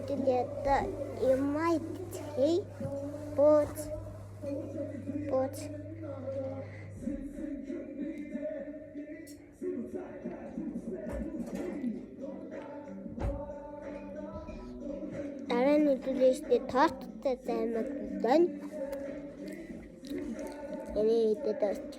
Где-то и мой детей вот. Дараа нь үзүүлээстэй торттой займаг дон. Идээд орч.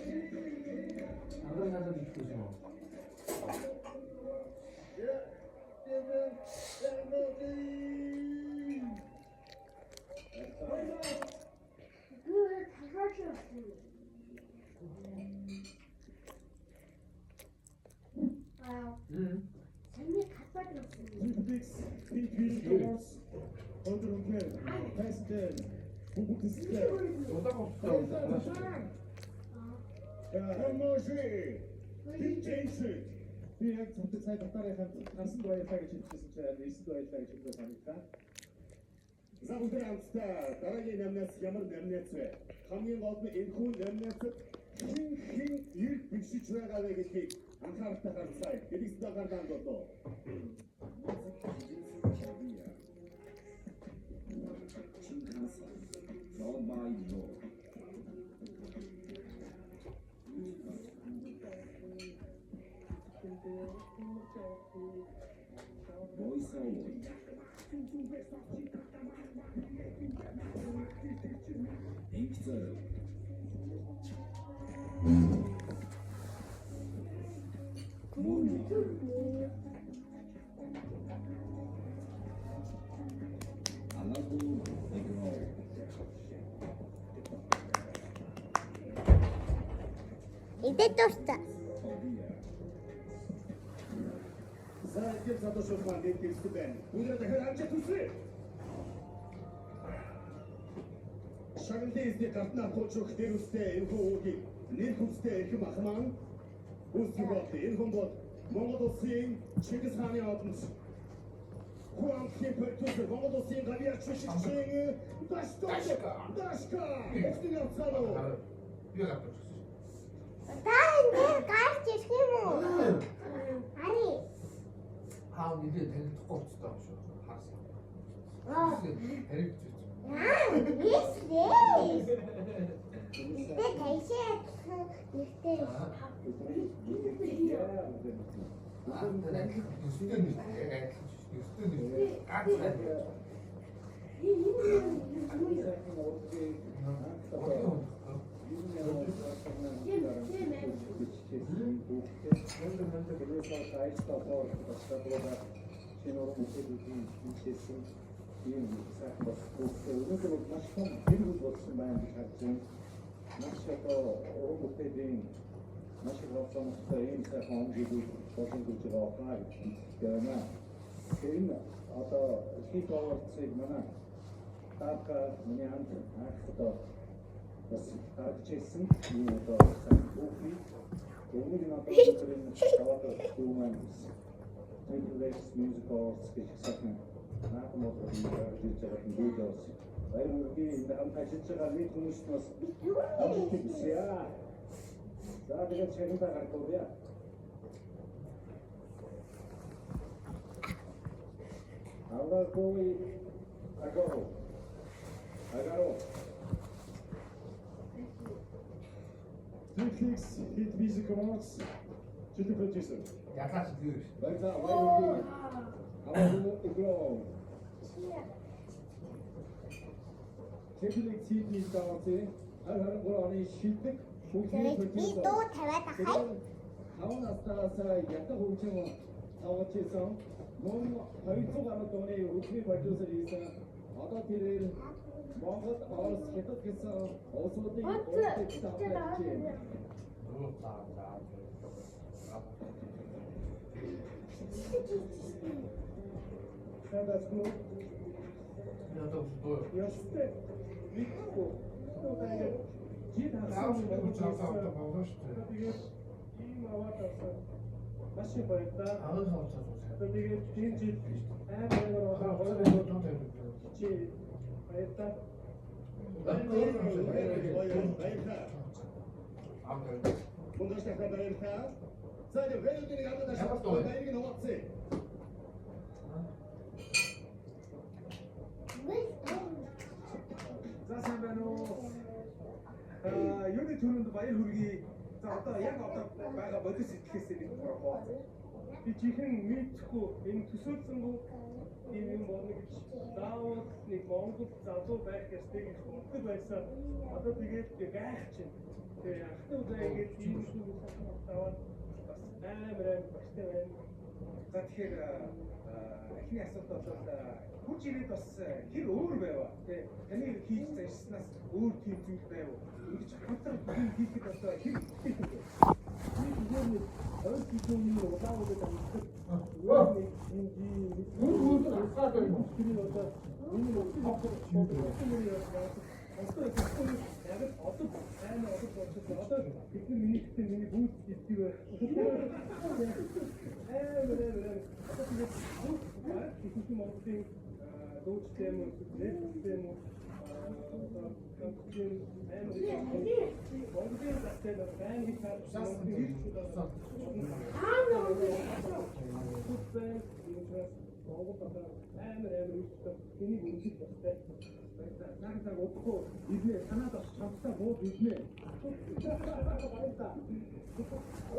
Би яг цогцол сая дотоорынхаа гарсан баярлаа гэж хэлчихсэн чинь 9 баярлаа гэж хэлсэн санагдаа. За өндөр амттай дараагийн намнаас ямар намнаас вэ? Хамгийн гол нь энэ хүн намнаас хин ирэх бишиж байгаа вэ гэдгийг анхаарахтай харцгаая. Дэлгэцтэй гардан доо. Идээд дуусаа. За ихэд задашгүй маань дэлгэцтэй байна. Бүгд дахиад амжиж үзье. Шагналын гартна хууч дээрүстэй энэ хүүгийн нэр хүстэй эрхэм ах маань үсгөөд энэ хүн бол Монгол улсын Чингис хааны одноос Хуанхи Пертус Монгол улсын гавьяач шигшээ Дашка эхний явцгаа Таа гарч ирэх юм уу? Ари. Аа нэлээ танигдахгүй болчихсон шүү. Харсан. Хариг чиж. Yes. Тэ тайшаа нэгтэй. Netflix hit music awards. To the producer. Яагаад ч дүүр. Баярлалаа. Аваа Netflix hit music awards. Харин гурваны шилдэг Би дуу тавиад ахай. 5 наснаас ятга хөгжим тавж исэн Мөн 200 гаруй оны өчний продюсер хийсэн. Одоо тэрээр Монгол, Орос, Хятад гэсэн улсуудын өөрсдөө хамтарч байна. Юу цаа. Надад нь Ядаж дөө. ястэй. Вико. Одоо жид Аав хасан нь цаасаа болно шүү дээ. тэгээд ийм аваад авсан. Маш их баярлалаа. Аав нь цаасаа. Тэгээд энэ жил амар Аа, хоёр хоёр чи тоо тавьдаг. баярлалаа. Мундаштай баярлалаа. За яг veľөдний гадна шат баярыг ногоцсон. За сайн байна уу? Юуны төрөнд баяр хүргэе. За одоо яг одоо байгаа бодис сэтгэлээс нэг хоо. Би чихэн мэдхгүй энэ төсөөлсөнгөө ийм юм болно гэж заавал нэг Монгол залуу байх ёстой гэж боддог байсан. Одоо тэгээд гайх чинь. Тэгээ ахтай удаа ингэж ийм зүйл таваад бас амар багтай байна. За тэгэхээр эхний асуулт бол хүч ирээд бас хэр өөр байв. Тэ таны хийж заншснаас өөр тийм зүйл байв. Ингэж хамтар бүхэн хийхэд одоо хэр ихтэй вэ? Энэ өөр зүйлийн удаавууд амьддаг. Нахтаа удахгүй иднэ санаад бас чамтай бууд иднэ.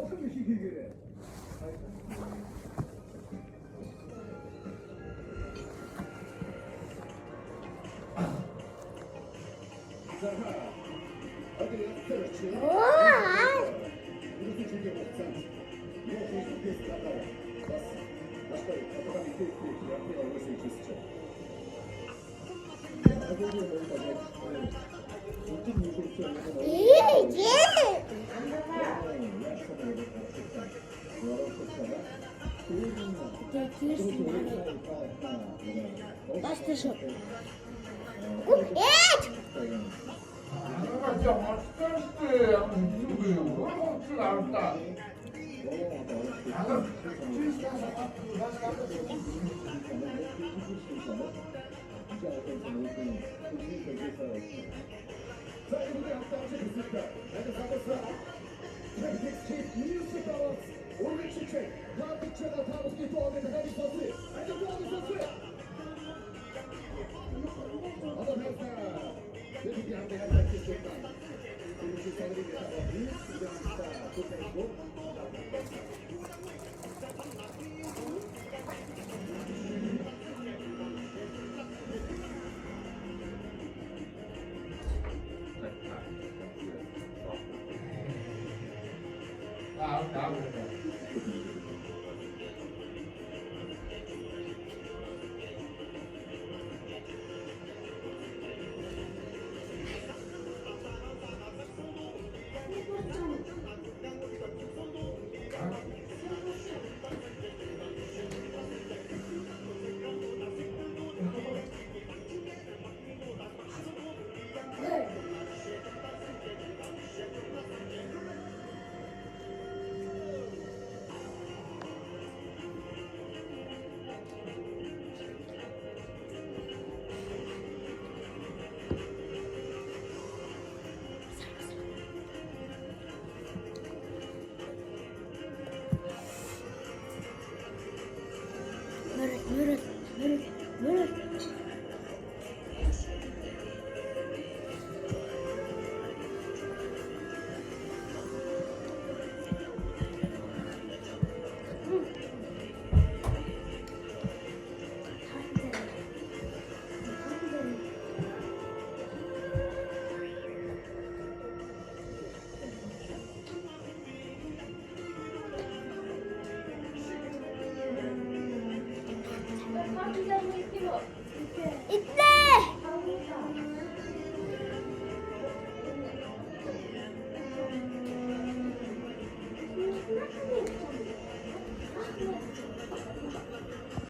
Охин биш хийгээрээ. İtti.